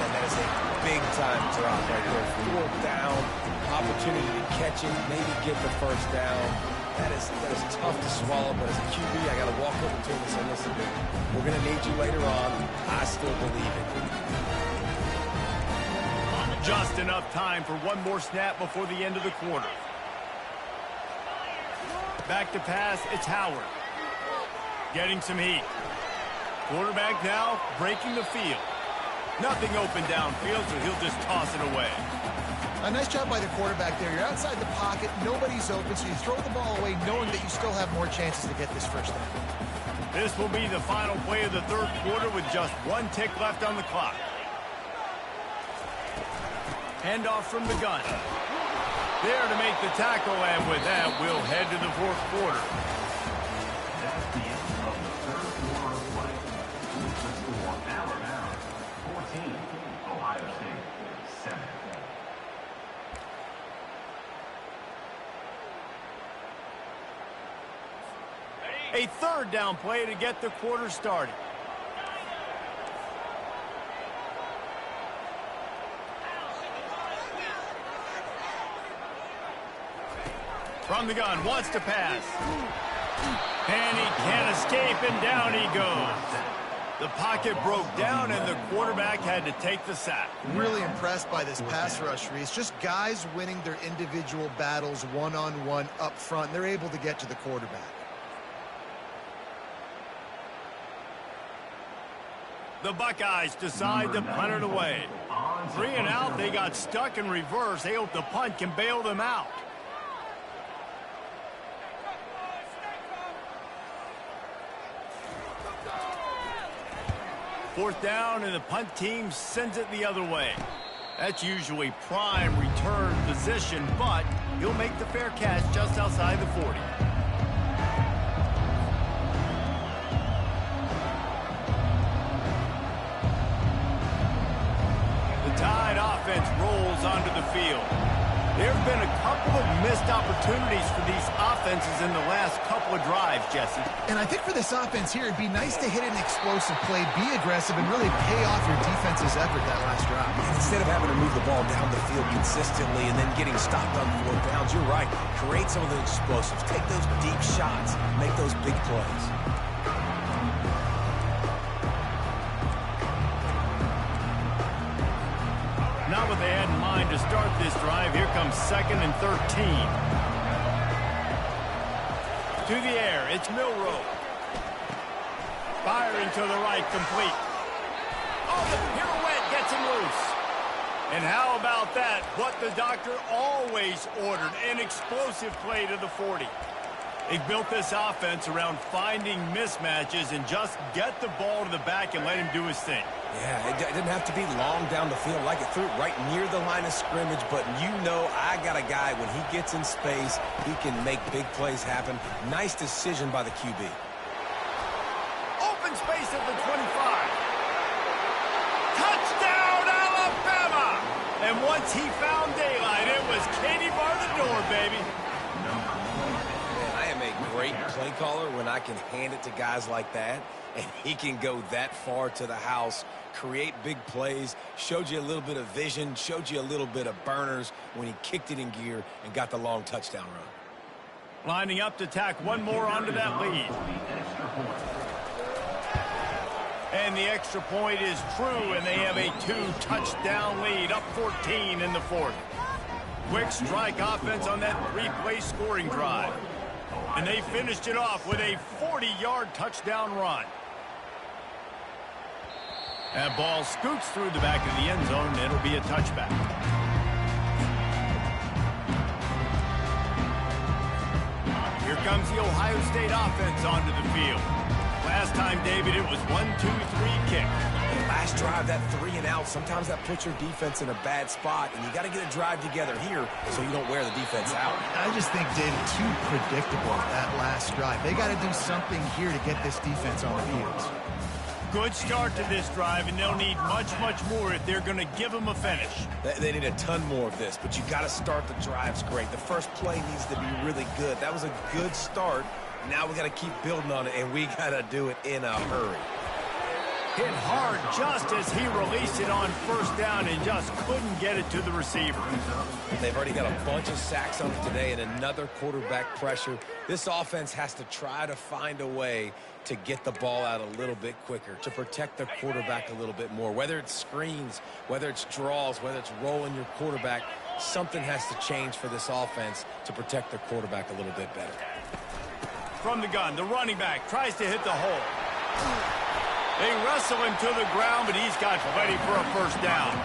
And that is a big-time drop right there. 4th down, opportunity to catch it, maybe get the first down. That is tough to swallow, but as a QB, I got to walk over to him and say, listen, we're going to need you later on. I still believe it. Just enough time for one more snap before the end of the quarter. Back to pass, it's Howard. Getting some heat. Quarterback now breaking the field. Nothing open downfield, so he'll just toss it away. A nice job by the quarterback there. You're outside the pocket, nobody's open, so you throw the ball away knowing that you still have more chances to get this first down. This will be the final play of the 3rd quarter with just 1 tick left on the clock. Handoff from the gun. There to make the tackle, and with that, we'll head to the 4th quarter. That's the end of the 3rd quarter of play. The score, Alabama 14, Ohio State 7. A 3rd down play to get the quarter started. From the gun, wants to pass. And he can't escape, and down he goes. The pocket broke down, and the quarterback had to take the sack. Really impressed by this pass rush, Reese. Just guys winning their individual battles one-on-one up front. They're able to get to the quarterback. The Buckeyes decide to punt it away. 3 and out, they got stuck in reverse. They hope the punt can bail them out. Fourth down, and the punt team sends it the other way. That's usually prime return position, but he'll make the fair catch just outside the 40. The Tide offense rolls onto the field. There have been a couple of missed opportunities for these offenses in the last couple of drives, Jesse. And I think for this offense here, it'd be nice to hit an explosive play, be aggressive, and really pay off your defense's effort that last drive. And instead of having to move the ball down the field consistently and then getting stopped on 4th downs, you're right. Create some of the explosives. Take those deep shots. Make those big plays. Not what they had in mind to start this drive. Here comes 2nd and 13. To the air, it's Milroe. Firing to the right, complete. Oh, the pirouette gets him loose. And how about that? What the doctor always ordered, an explosive play to the 40. They've built this offense around finding mismatches and just get the ball to the back and let him do his thing. Yeah, it didn't have to be long down the field. Like it threw it right near the line of scrimmage, but you know I got a guy, when he gets in space, he can make big plays happen. Nice decision by the QB. Open space at the 25. Touchdown, Alabama! And once he found daylight, it was Katie bar the door, baby. I am a great play caller when I can hand it to guys like that, and he can go that far to the house, create big plays, showed you a little bit of vision, showed you a little bit of burners when he kicked it in gear and got the long touchdown run. Lining up to tack one more onto that lead. And the extra point is true, and they have a 2-touchdown lead, up 14 in the 4th. Quick strike offense on that 3-play scoring drive. And they finished it off with a 40-yard touchdown run. That ball scoots through the back of the end zone, and it'll be a touchback. Here comes the Ohio State offense onto the field. Last time, David, it was 1-2-3 kick. And last drive, that 3 and out, sometimes that puts your defense in a bad spot, and you got to get a drive together here so you don't wear the defense out. I just think, David, too predictable that last drive. They got to do something here to get this defense on the field. Good start to this drive, and they'll need much, much more if they're going to give them a finish. They need a ton more of this, but you got to start the drives great. The first play needs to be really good. That was a good start. Now we got to keep building on it, and we got to do it in a hurry. Hit hard just as he released it on first down and just couldn't get it to the receiver. They've already got a bunch of sacks on it today and another quarterback pressure. This offense has to try to find a way to get the ball out a little bit quicker, to protect the quarterback a little bit more. Whether it's screens, whether it's draws, whether it's rolling your quarterback, something has to change for this offense to protect their quarterback a little bit better. From the gun, the running back tries to hit the hole. They wrestle him to the ground, but he's got plenty for a first down.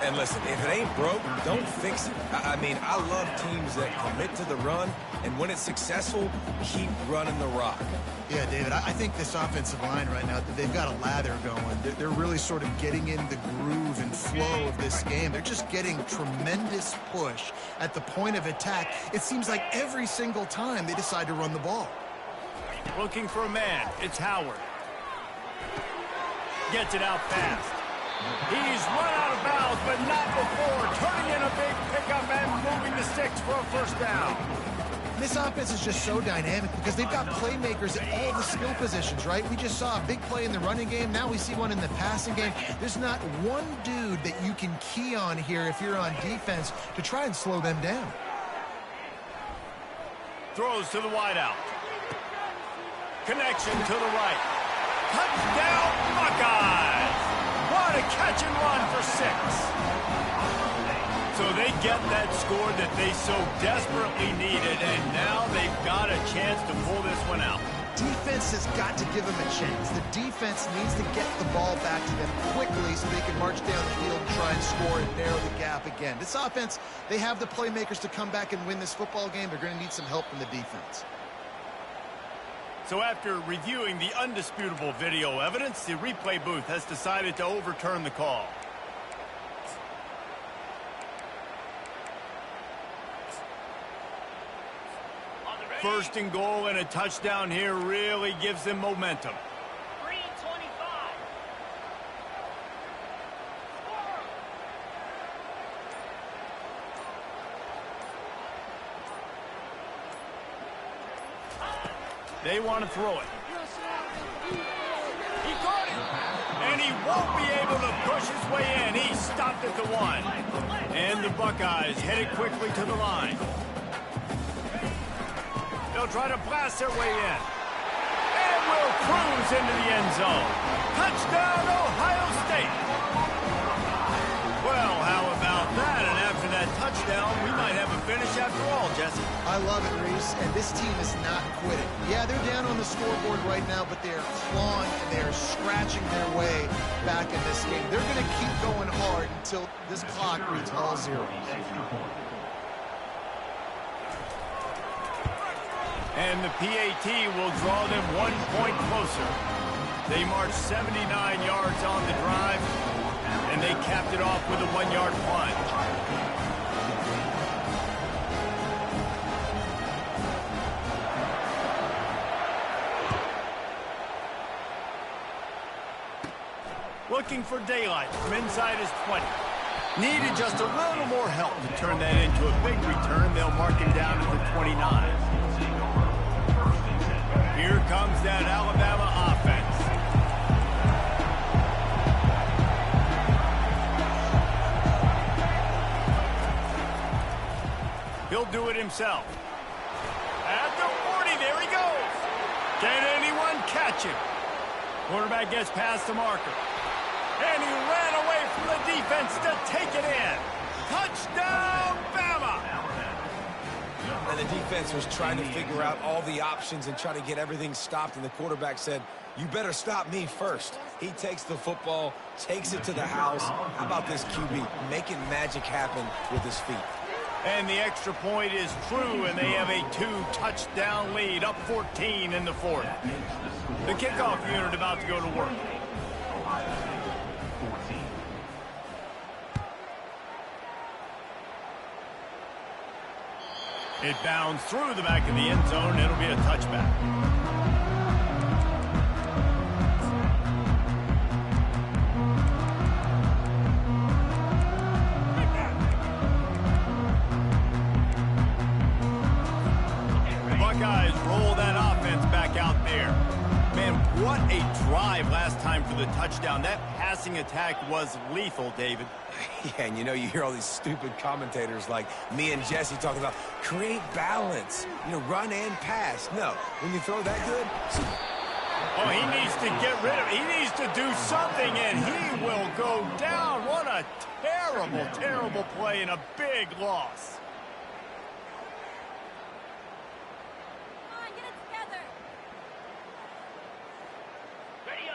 And listen, if it ain't broke, don't fix it. I mean, I love teams that commit to the run, and when it's successful, keep running the rock. Yeah, David, I think this offensive line right now, they've got a lather going. They're really sort of getting in the groove and flow of this game. They're just getting tremendous push at the point of attack. It seems like every single time they decide to run the ball. Looking for a man. It's Howard. Gets it out fast. He's run out of bounds, but not before. Turning in a big pickup and moving the sticks for a first down. This offense is just so dynamic because they've got playmakers at all the skill positions, right? We just saw a big play in the running game. Now we see one in the passing game. There's not one dude that you can key on here if you're on defense to try and slow them down. Throws to the wideout. Connection to the right. Touchdown, Buckeyes! What a catch and run for 6. So they get that score that they so desperately needed, and now they've got a chance to pull this one out. Defense has got to give them a chance. The defense needs to get the ball back to them quickly so they can march down the field and try and score and narrow the gap again. This offense, they have the playmakers to come back and win this football game. They're going to need some help from the defense. So after reviewing the undisputable video evidence, the replay booth has decided to overturn the call. First and goal and a touchdown here really gives them momentum. 3:25. They want to throw it. He caught it. And he won't be able to push his way in. He stopped at the 1. And the Buckeyes headed quickly to the line. They'll try to blast their way in. And will cruise into the end zone. Touchdown, Ohio State. Well, how about that? And after that touchdown, we might have a finish after all, Jesse. I love it, Reese, and this team is not quitting. Yeah, they're down on the scoreboard right now, but they are clawing and they are scratching their way back in this game. They're going to keep going hard until this clock reads all zeros. And the PAT will draw them 1 point closer. They marched 79 yards on the drive, and they capped it off with a 1-yard plunge. Looking for daylight from inside his 20. Needed just a little more help to turn that into a big return. They'll mark him down at the 29. Here comes that Alabama offense. He'll do it himself. At the 40, there he goes. Can anyone catch him? Quarterback gets past the marker. And he ran away from the defense to take it in. Touchdown, Bama! And the defense was trying to figure out all the options and try to get everything stopped, and the quarterback said, you better stop me first. He takes the football, takes it to the house. How about this QB making magic happen with his feet? And the extra point is true, and they have a 2-touchdown lead, up 14 in the 4th. The kickoff unit about to go to work. It bounds through the back of the end zone. It'll be a touchback. a drive last time for the touchdown. That passing attack was lethal, David. Yeah, and you know, you hear all these stupid commentators like me and Jesse talking about create balance, you know, run and pass. No, when you throw that good, oh, he needs to get rid of it. He needs to do something, and he will go down. What a terrible, terrible play and a big loss.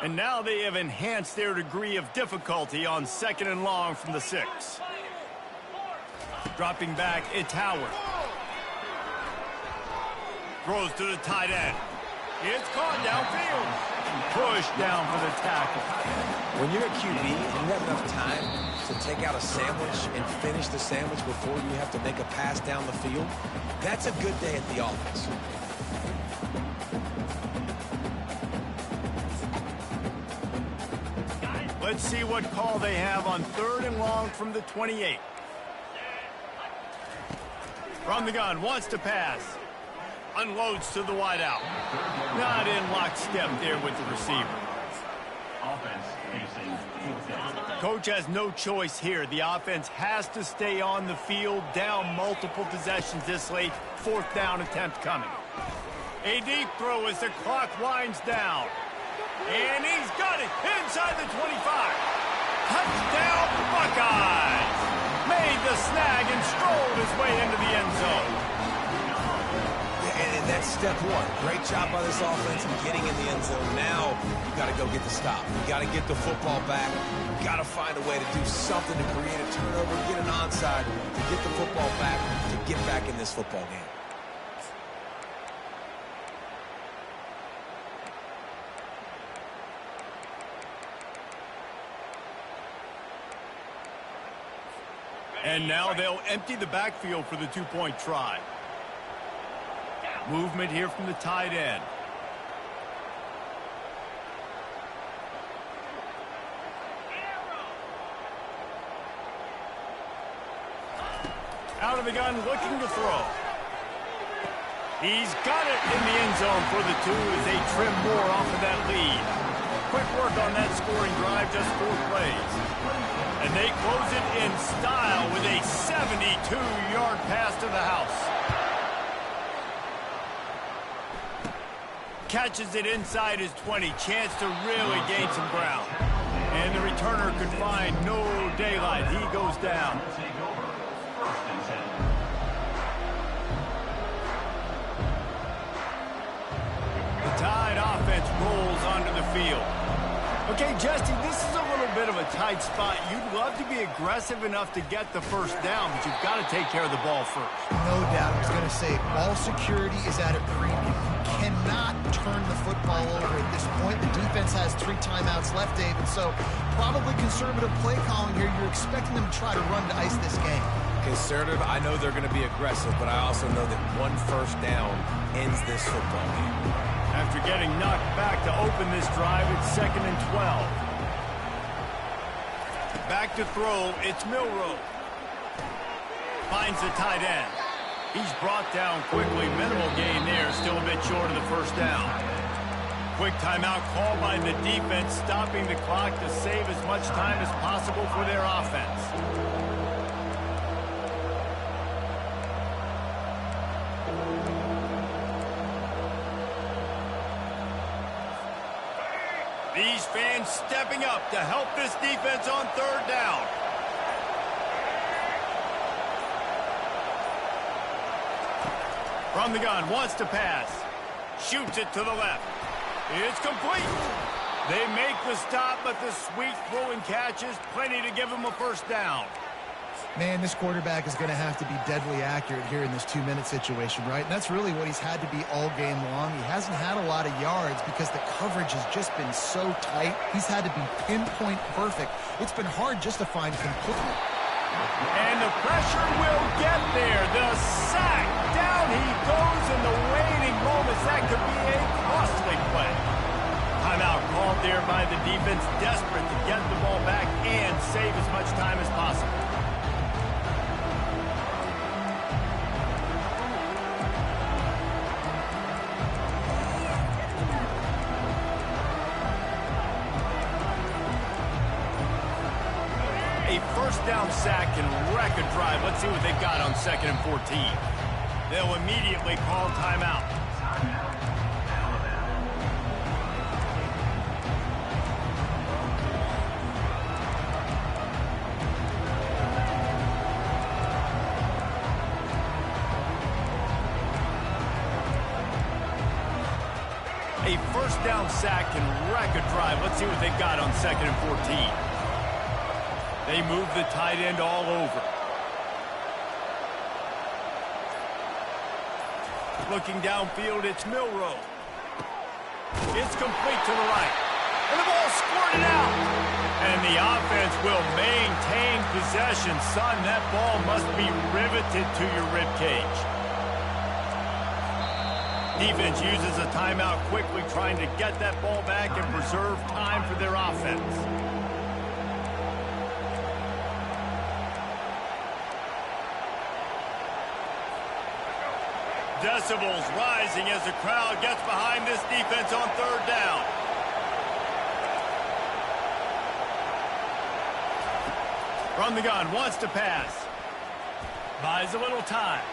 And now they have enhanced their degree of difficulty on 2nd and long from the 6. Dropping back, it's Howard. Throws to the tight end. It's caught downfield. Pushed down for the tackle. when you're a QB and you have enough time to take out a sandwich and finish the sandwich before you have to make a pass down the field, that's a good day at the office. Let's see what call they have on 3rd and long from the 28. From the gun, wants to pass. Unloads to the wideout. Not in lockstep there with the receiver. Coach has no choice here. The offense has to stay on the field, down multiple possessions this late. 4th down attempt coming. A deep throw as the clock winds down. And he's got it inside the 25. Touchdown, Buckeyes! Made the snag and strolled his way into the end zone. And that's step one. Great job by this offense getting in the end zone. Now you got to go get the stop. You got to get the football back. You got to find a way to do something to create a turnover, get an onside, to get the football back, to get back in this football game. And now they'll empty the backfield for the 2-point try. Movement here from the tight end. Out of the gun, looking to throw. He's got it in the end zone for the 2 as they trim more off of that lead. Quick work on that scoring drive, just 4 plays. And they close it in style with a 72-yard pass to the house. Catches it inside his 20. Chance to really gain some ground. And the returner could find no daylight. He goes down. The Tide offense rolls onto the field. Okay, Justin, this is a little bit of a tight spot. You'd love to be aggressive enough to get the first down, but you've got to take care of the ball first. No doubt. I was going to say, ball security is at a premium. Cannot turn the football over at this point. The defense has 3 timeouts left, David, so probably conservative play calling here. You're expecting them to try to run to ice this game. Conservative, I know they're going to be aggressive, but I also know that 1 first down ends this football game. After getting knocked back to open this drive, it's 2nd and 12. Back to throw, it's Milroe. Finds the tight end. He's brought down quickly. Minimal gain there, still a bit short of the first down. Quick timeout called by the defense, stopping the clock to save as much time as possible for their offense. These fans stepping up to help this defense on 3rd down. From the gun, wants to pass. Shoots it to the left. It's complete. They make the stop, but the sweet throw and catch is plenty to give them a first down. Man, this quarterback is going to have to be deadly accurate here in this 2-minute situation, right? And that's really what he's had to be all game long. He hasn't had a lot of yards because the coverage has just been so tight. He's had to be pinpoint perfect. It's been hard just to find complete. And the pressure will get there. The sack. Down he goes in the waning moments. That could be a costly play. Timeout called there by the defense, desperate to get the ball back and save as much time as possible. A first down sack can wreck a drive. Let's see what they've got on 2nd and 14. They'll immediately call timeout. A first down sack can wreck a drive. Let's see what they've got on 2nd and 14. They move the tight end all over. Looking downfield, it's Milroe. It's complete to the right. And the ball squirted out. And the offense will maintain possession. Son, that ball must be riveted to your ribcage. Defense uses a timeout quickly, trying to get that ball back and preserve time for their offense. Decibels rising as the crowd gets behind this defense on 3rd down. From the gun, wants to pass. Buys a little time.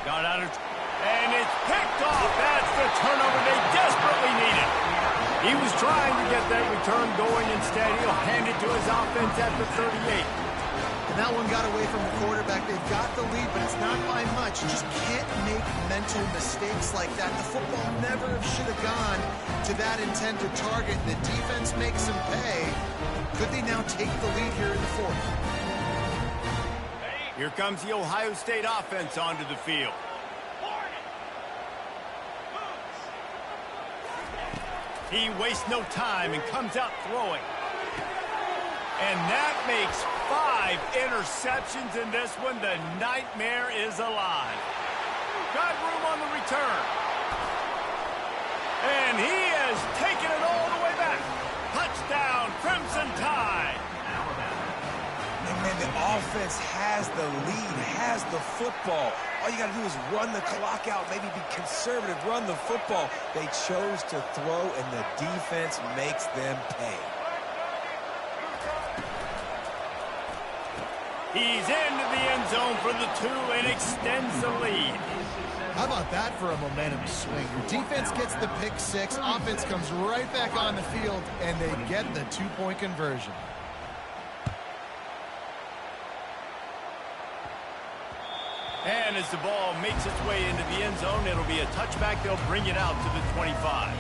Got out of... And it's picked off. That's the turnover they desperately needed. He was trying to get that return going. Instead, he'll hand it to his offense at the 38. And that one got away from the quarterback. They've got the lead, but it's not by much. You just can't make mental mistakes like that. The football never should have gone to that intended target. The defense makes them pay. Could they now take the lead here in the 4th? Here comes the Ohio State offense onto the field. He wastes no time and comes out throwing. And that makes 5 interceptions in this one. The nightmare is alive. Got room on the return. And he has taken it all the way back. Touchdown, Crimson Tide. And man, the offense has the lead, has the football. All you got to do is run the clock out, maybe be conservative, run the football. They chose to throw, and the defense makes them pay. He's into the end zone for the 2 and extends the lead. How about that for a momentum swing? Your defense gets the pick 6, offense comes right back on the field, and they get the 2-point conversion. And as the ball makes its way into the end zone, it'll be a touchback. They'll bring it out to the 25.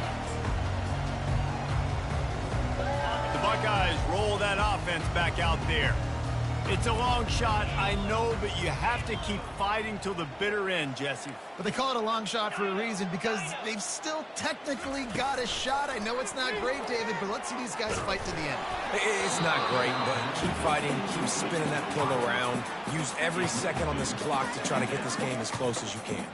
The Buckeyes roll that offense back out there. It's a long shot, I know, but you have to keep fighting till the bitter end, Jesse. But they call it a long shot for a reason, because they've still technically got a shot. I know it's not great, David, but let's see these guys fight to the end. It's not great, but keep fighting, keep spinning that pill around. Use every second on this clock to try to get this game as close as you can.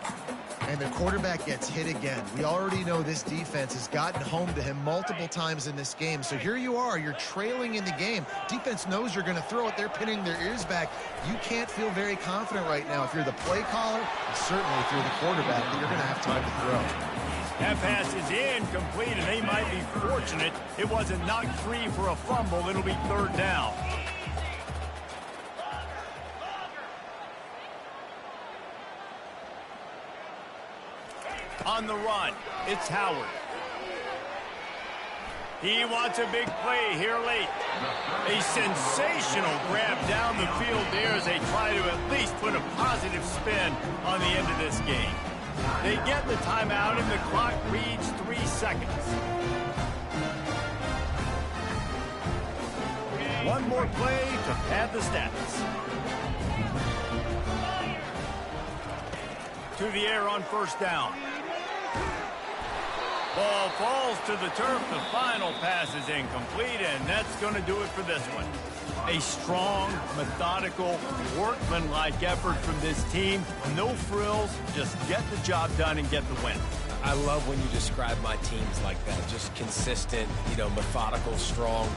And the quarterback gets hit again. We already know this defense has gotten home to him multiple times in this game. So here you are, you're trailing in the game. Defense knows you're going to throw it. They're pinning their ears back. You can't feel very confident right now if you're the play caller, and certainly if you're the quarterback, that you're going to have time to throw. That pass is incomplete, and they might be fortunate it wasn't knocked free for a fumble. It'll be 3rd down. On the run, it's Howard. He wants a big play here late. A sensational grab down the field there as they try to at least put a positive spin on the end of this game. They get the timeout and the clock reads 3 seconds. One more play to pad the stats. To the air on 1st down. Ball falls to the turf. The final pass is incomplete, and that's going to do it for this one. A strong, methodical, workmanlike effort from this team. No frills, just get the job done and get the win. I love when you describe my teams like that. Just consistent, methodical, strong.